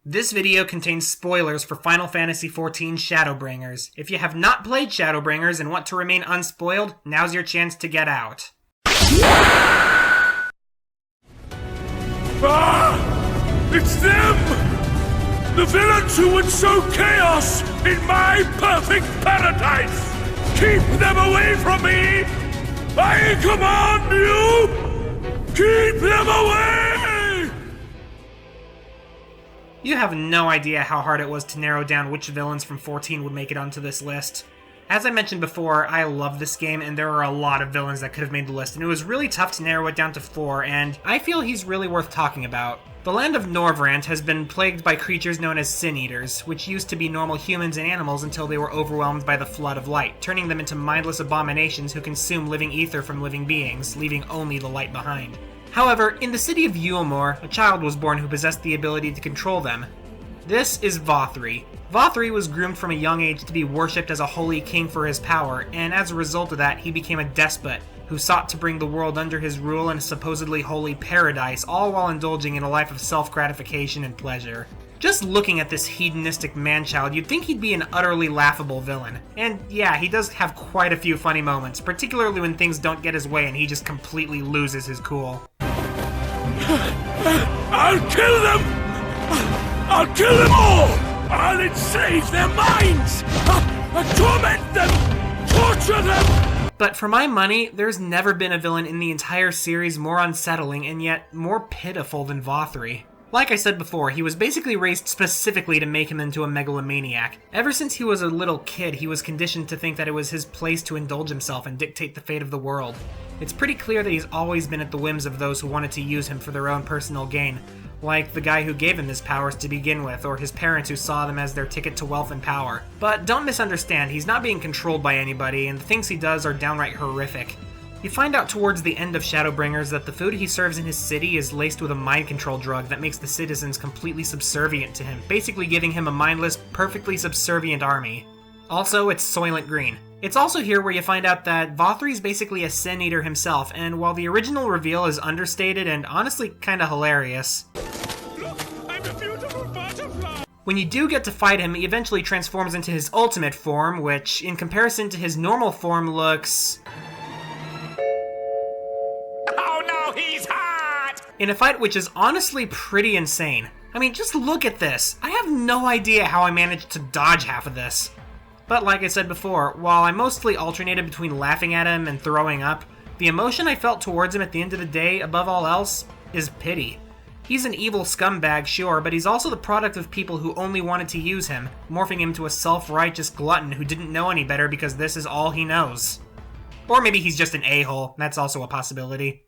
This video contains spoilers for Final Fantasy XIV Shadowbringers. If you have not played Shadowbringers and want to remain unspoiled, now's your chance to get out. Ah! It's them! The villains who would sow chaos in my perfect paradise! Keep them away from me! I command you! Keep them away! You have no idea how hard it was to narrow down which villains from 14 would make it onto this list. As I mentioned before, I love this game, and there are a lot of villains that could have made the list, and it was really tough to narrow it down to 4, and I feel he's really worth talking about. The land of Norvrant has been plagued by creatures known as Sin Eaters, which used to be normal humans and animals until they were overwhelmed by the Flood of Light, turning them into mindless abominations who consume living ether from living beings, leaving only the light behind. However, in the city of Yulmore, a child was born who possessed the ability to control them. This is Vauthry. Vauthry was groomed from a young age to be worshipped as a holy king for his power, and as a result of that, he became a despot who sought to bring the world under his rule in a supposedly holy paradise, all while indulging in a life of self-gratification and pleasure. Just looking at this hedonistic man-child, you'd think he'd be an utterly laughable villain. And yeah, he does have quite a few funny moments, particularly when things don't get his way and he just completely loses his cool. I'll kill them! I'll kill them all! I'll enslave their minds! I'll torment them! Torture them! But for my money, there's never been a villain in the entire series more unsettling and yet more pitiful than Vauthry. Like I said before, he was basically raised specifically to make him into a megalomaniac. Ever since he was a little kid, he was conditioned to think that it was his place to indulge himself and dictate the fate of the world. It's pretty clear that he's always been at the whims of those who wanted to use him for their own personal gain, like the guy who gave him his powers to begin with, or his parents who saw them as their ticket to wealth and power. But don't misunderstand, he's not being controlled by anybody, and the things he does are downright horrific. You find out towards the end of Shadowbringers that the food he serves in his city is laced with a mind control drug that makes the citizens completely subservient to him, basically giving him a mindless, perfectly subservient army. Also, it's Soylent Green. It's also here where you find out that Vauthry is basically a Sin Eater himself, and while the original reveal is understated and honestly kinda hilarious, Look, I'm a beautiful butterfly! when you do get to fight him, he eventually transforms into his ultimate form, which, in comparison to his normal form, looks... in a fight which is honestly pretty insane. I mean, just look at this. I have no idea how I managed to dodge half of this. But like I said before, while I mostly alternated between laughing at him and throwing up, the emotion I felt towards him at the end of the day, above all else, is pity. He's an evil scumbag, sure, but he's also the product of people who only wanted to use him, morphing him to a self-righteous glutton who didn't know any better because this is all he knows. Or maybe he's just an a-hole, that's also a possibility.